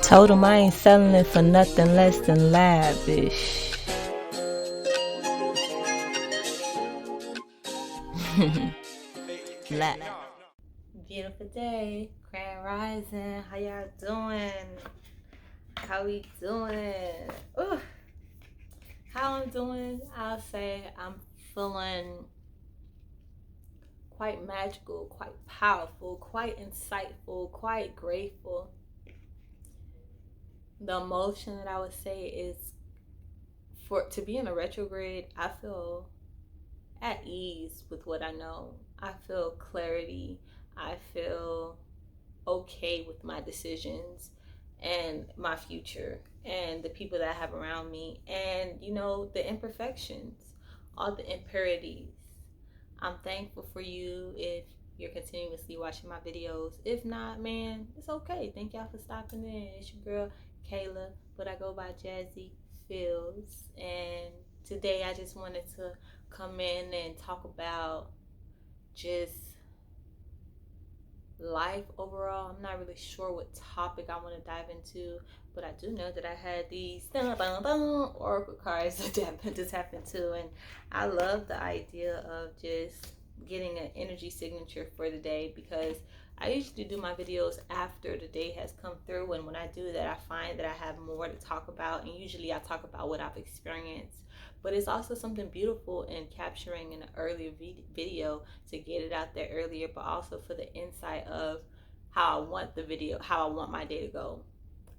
Told him I ain't selling it for nothing less than lavish. Beautiful day, grand rising. How y'all doing? How we doing? Ooh. How I'm doing? I'll say I'm feeling quite magical, quite powerful, quite insightful, quite grateful. The emotion that I would say is to be in a retrograde, I feel at ease with what I know. I feel clarity. I feel okay with my decisions and my future and the people that I have around me, and the imperfections, all the impurities. I'm thankful for you if you're continuously watching my videos. If not, man, it's okay. Thank y'all for stopping in. It's your girl Kayla, but I go by Jazzy Fields, and today I just wanted to come in and talk about just life overall. I'm not really sure what topic I want to dive into, but I do know that I had these oracle cards to tap into, and I love the idea of just getting an energy signature for the day, because I usually do my videos after the day has come through, and when I do that, I find that I have more to talk about, and usually I talk about what I've experienced. But it's also something beautiful in capturing an earlier video to get it out there earlier, but also for the insight of how I want the video, how I want my day to go.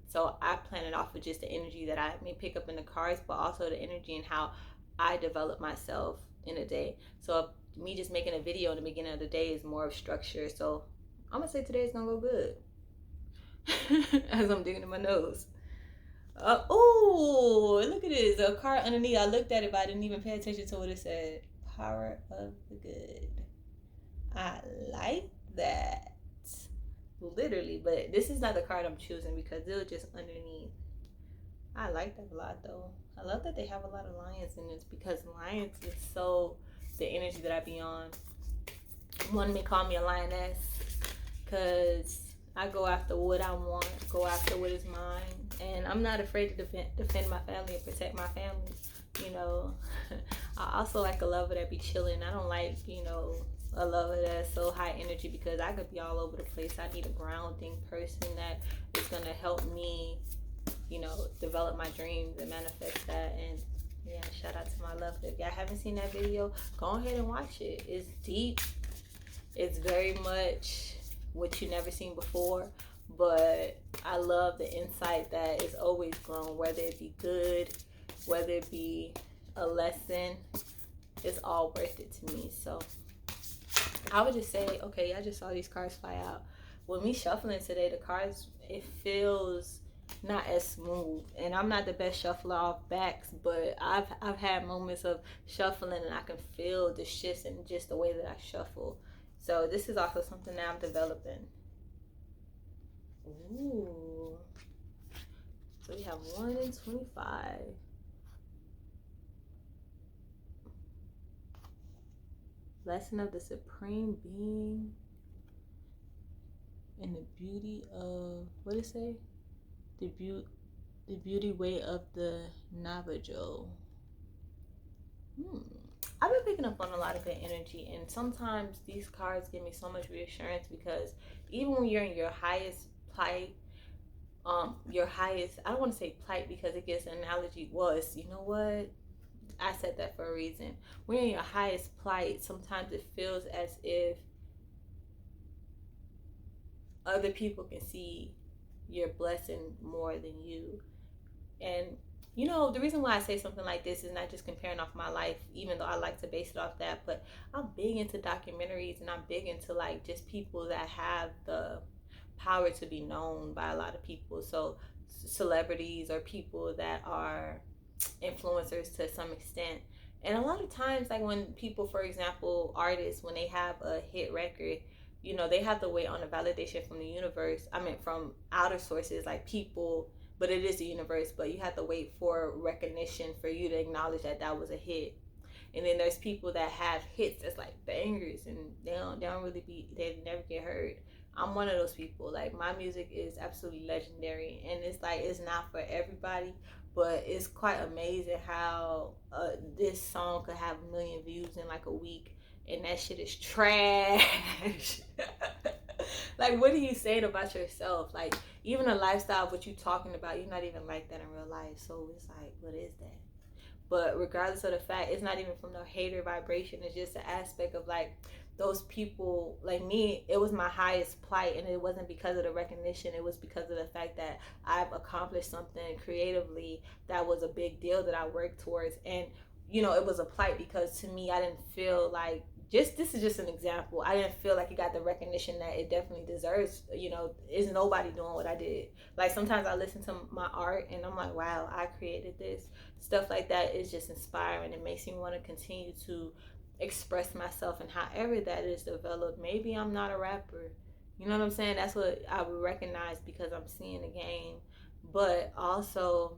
So I plan it off with just the energy that I may pick up in the cards, but also the energy and how I develop myself in a day. So me just making a video in the beginning of the day is more of structure. So I'm gonna say today's gonna go good. As I'm digging in my nose. Oh, look at this. A card underneath. I looked at it, but I didn't even pay attention to what it said. Power of the good. I like that. Literally, but this is not the card I'm choosing because it was just underneath. I like that a lot, though. I love that they have a lot of lions in this, because lions is so the energy that I be on. One may call me a lioness because I go after what I want, go after what is mine, and I'm not afraid to defend my family and protect my family. I also like a lover that be chilling. I don't like, a lover that's so high energy, because I could be all over the place. I need a grounding person that is gonna help me, develop my dreams and manifest that. And yeah, shout out to my love. If y'all haven't seen that video, go ahead and watch it. It's deep. It's very much what you never seen before, but I love the insight that is always grown, whether it be good, whether it be a lesson. It's all worth it to me. So I would just say, okay, I just saw these cards fly out. With me shuffling today, the cards, it feels not as smooth, and I'm not the best shuffler off backs, but I've had moments of shuffling and I can feel the shifts in just the way that I shuffle. So this is also something that I'm developing. Ooh. So we have 1 in 25. Lesson of the Supreme Being and the beauty of, what did it say? The beauty way of the Navajo. I've been picking up on a lot of good energy, and sometimes these cards give me so much reassurance, because even when you're in your highest plight, I don't want to say plight because it gives an analogy. You know what? I said that for a reason. When you're in your highest plight, sometimes it feels as if other people can see your blessing more than you. And the reason why I say something like this is not just comparing off my life, even though I like to base it off that, but I'm big into documentaries, and I'm big into like just people that have the power to be known by a lot of people. So celebrities or people that are influencers to some extent. And a lot of times, like when people, for example, artists, when they have a hit record, they have to wait on a validation from the universe. I mean, from outer sources like people, but it is the universe. But you have to wait for recognition for you to acknowledge that that was a hit. And then there's people that have hits that's like bangers, and they never get heard. I'm one of those people. Like, my music is absolutely legendary, and it's like it's not for everybody, but it's quite amazing how this song could have 1 million views in like a week, and that shit is trash. Like, what are you saying about yourself? Like, even a lifestyle, what you talking about, you're not even like that in real life. So it's like, what is that? But regardless of the fact, it's not even from the hater vibration. It's just the aspect of like those people, like me, it was my highest plight, and it wasn't because of the recognition. It was because of the fact that I've accomplished something creatively that was a big deal that I worked towards. And it was a plight because to me, I didn't feel like, just this is just an example, I didn't feel like it got the recognition that it definitely deserves. Is nobody doing what I did. Like, sometimes I listen to my art and I'm like, wow, I created this. Stuff like that is just inspiring. It makes me want to continue to express myself, and however that is developed. Maybe I'm not a rapper, you know what I'm saying? That's what I would recognize because I'm seeing the game. But also,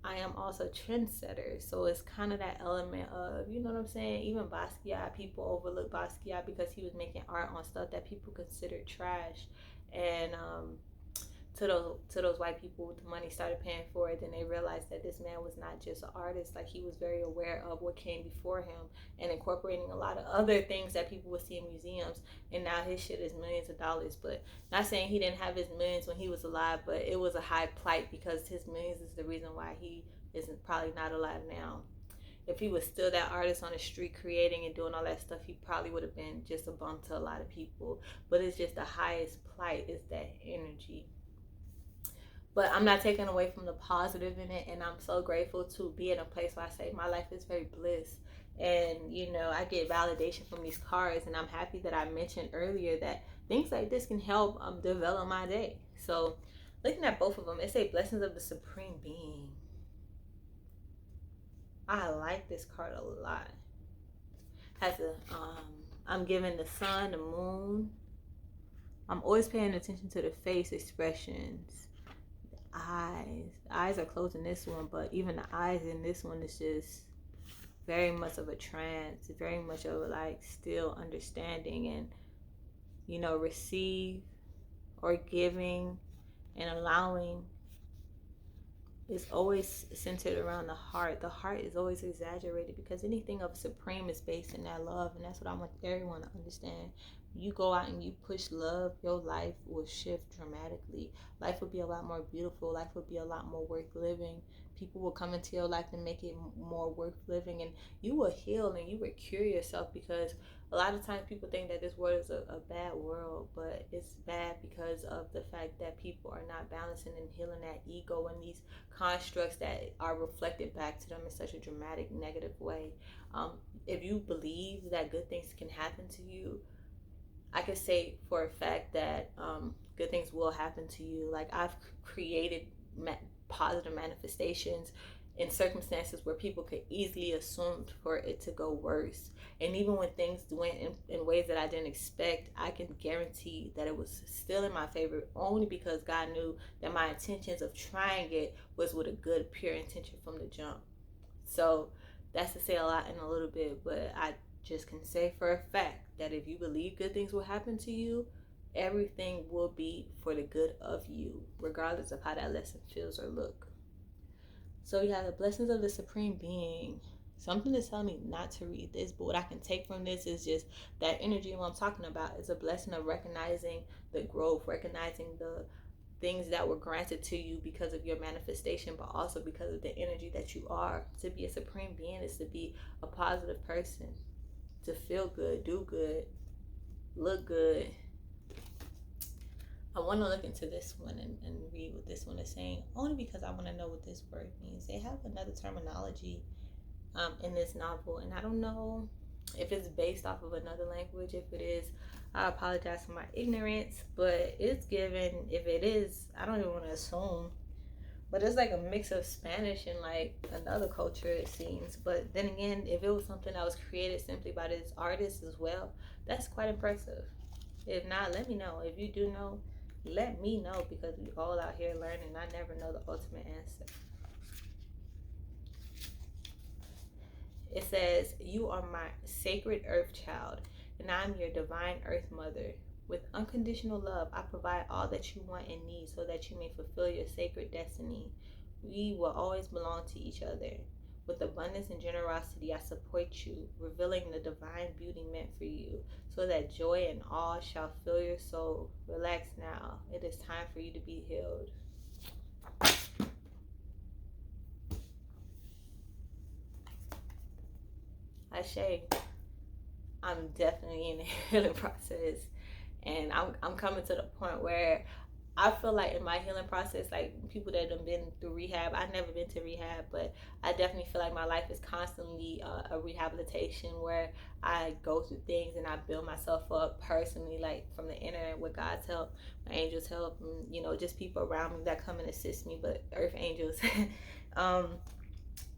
I am also a trendsetter, so it's kind of that element of, you know what I'm saying? Even Basquiat, people overlook Basquiat because he was making art on stuff that people considered trash. And to those white people with the money started paying for it, then they realized that this man was not just an artist. Like, he was very aware of what came before him and incorporating a lot of other things that people would see in museums. And now his shit is millions of dollars. But not saying he didn't have his millions when he was alive, but it was a high plight because his millions is the reason why he isn't probably not alive now. If he was still that artist on the street creating and doing all that stuff, he probably would have been just a bum to a lot of people. But it's just the highest plight is that energy. But I'm not taking away from the positive in it, and I'm so grateful to be in a place where I say my life is very bliss. And I get validation from these cards, and I'm happy that I mentioned earlier that things like this can help develop my day. So looking at both of them, it say blessings of the supreme being. I like this card a lot. Has a I'm giving the sun, the moon. I'm always paying attention to the face expressions. Eyes are closed in this one, but even the eyes in this one is just very much of a trance, very much of a like still understanding and receive or giving and allowing is always centered around the heart. The heart is always exaggerated because anything of supreme is based in that love, and that's what I want everyone to understand. You go out and you push love, your life will shift dramatically. Life will be a lot more beautiful. Life will be a lot more worth living. People will come into your life and make it more worth living, and you will heal and you will cure yourself, because a lot of times people think that this world is a bad world, but it's bad because of the fact that people are not balancing and healing that ego and these constructs that are reflected back to them in such a dramatic negative way. If you believe that good things can happen to you, I can say for a fact that good things will happen to you. Like, I've created positive manifestations in circumstances where people could easily assume for it to go worse. And even when things went in ways that I didn't expect, I can guarantee that it was still in my favor, only because God knew that my intentions of trying it was with a good, pure intention from the jump. So that's to say a lot in a little bit, but I just can say for a fact that if you believe good things will happen to you, everything will be for the good of you, regardless of how that lesson feels or look. So you have the blessings of the supreme being. Something is telling me not to read this, but what I can take from this is just that energy. What I'm talking about is a blessing of recognizing the growth, recognizing the things that were granted to you because of your manifestation, but also because of the energy that you are. To be a supreme being is to be a positive person, to feel good, do good, look good. I want to look into this one and read what this one is saying, only because I want to know what this word means. They have another terminology in this novel, and I don't know if it's based off of another language. If it is, I apologize for my ignorance, but it's given, if it is, I don't even want to assume, but it's like a mix of Spanish and like another culture, it seems. But then again, if it was something that was created simply by this artist as well, that's quite impressive. If not, let me know. If you do know, let me know, because we all out here learning. I never know the ultimate answer. It says, you are my sacred earth child, and I'm your divine earth mother. With unconditional love, I provide all that you want and need so that you may fulfill your sacred destiny. We will always belong to each other. With abundance and generosity, I support you, revealing the divine beauty meant for you, so that joy and awe shall fill your soul. Relax now. It is time for you to be healed. Ashe, I'm definitely in the healing process. And I'm coming to the point where I feel like in my healing process, like people that have been through rehab, I've never been to rehab, but I definitely feel like my life is constantly a rehabilitation where I go through things and I build myself up personally, like from the inner with God's help, my angels' help, and just people around me that come and assist me, but earth angels. um,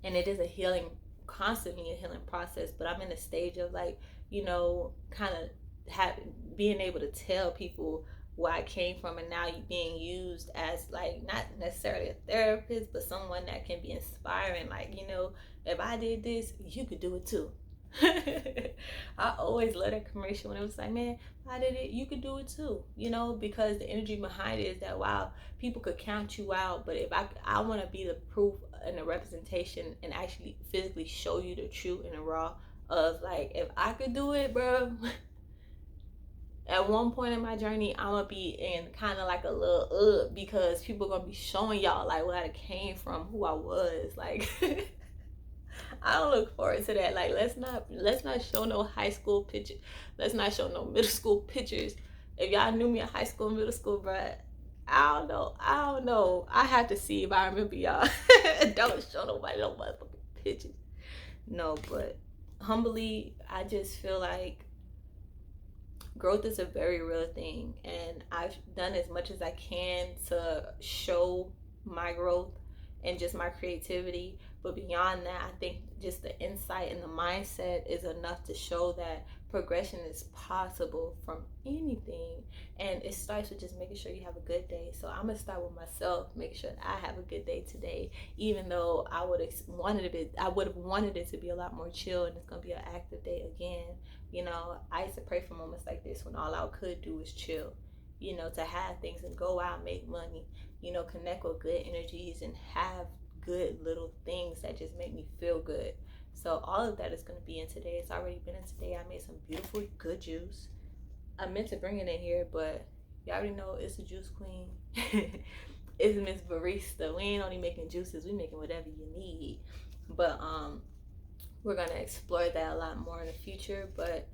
and it is a healing, constantly a healing process. But I'm in a stage of like, kind of being able to tell people where I came from, and now you being used as like not necessarily a therapist, but someone that can be inspiring. Like, if I did this, you could do it too. I always love that commercial when it was like, man, if I did it, you could do it too. Because the energy behind it is that, wow, people could count you out, but if I want to be the proof and the representation and actually physically show you the truth and the raw of like, if I could do it, bro. At one point in my journey, I'm gonna be in kind of like a little because people are gonna be showing y'all like where I came from, who I was. Like, I don't look forward to that. Like, let's not show no high school pictures. Let's not show no middle school pictures. If y'all knew me in high school, middle school, bruh, I don't know. I have to see if I remember y'all. Don't show nobody no motherfucking pictures. No, but humbly, I just feel like growth is a very real thing, and I've done as much as I can to show my growth and just my creativity. But beyond that, I think just the insight and the mindset is enough to show that progression is possible from anything. And it starts with just making sure you have a good day. So I'm gonna start with myself, make sure that I have a good day today, even though I would have wanted it to be a lot more chill, and it's gonna be an active day again. I used to pray for moments like this when all I could do was chill, to have things and go out and make money, connect with good energies and have good little things that just make me feel good. So all of that is going to be in today. It's already been in today. I made some beautiful, good juice. I meant to bring it in here, but you already know it's a juice queen. It's Miss Barista. We ain't only making juices, we making whatever you need. But we're going to explore that a lot more in the future, but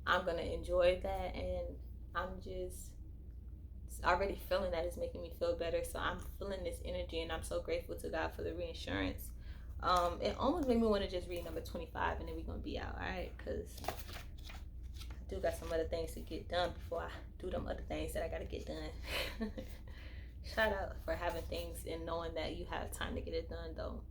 I'm going to enjoy that, and I'm just already feeling that it's making me feel better. So I'm feeling this energy, and I'm so grateful to God for the reinsurance. It almost made me want to just read number 25, and then we're going to be out, all right? Because I do got some other things to get done before I do them other things that I got to get done. Shout out for having things and knowing that you have time to get it done, though.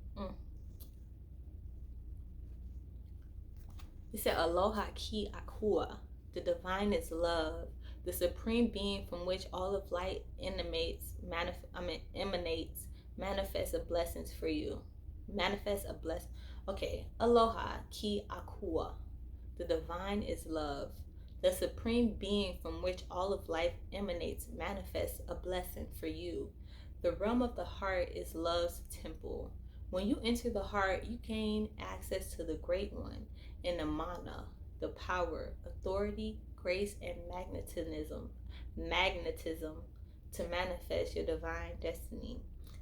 It said, Aloha ki akua. The divine is love, the supreme being from which all of light emanates, manifests a blessings for you. Manifest a blessing. Okay, aloha ki akua. The divine is love, the supreme being from which all of life emanates, manifests a blessing for you. The realm of the heart is love's temple. When you enter the heart, you gain access to the great one in the mana, the power, authority, grace, and magnetism to manifest your divine destiny.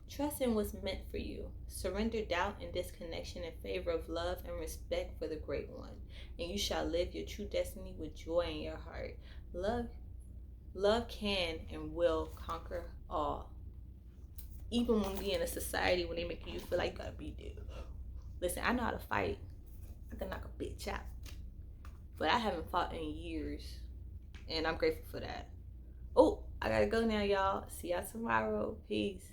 Trust in what's meant for you. Surrender doubt and disconnection in favor of love and respect for the great one, and you shall live your true destiny with joy in your heart. Love can and will conquer all. Even when we in a society when they make you feel like you gotta be there. Listen, I know how to fight. I can knock a bitch out. But I haven't fought in years, and I'm grateful for that. Oh, I gotta go now, y'all. See y'all tomorrow. Peace.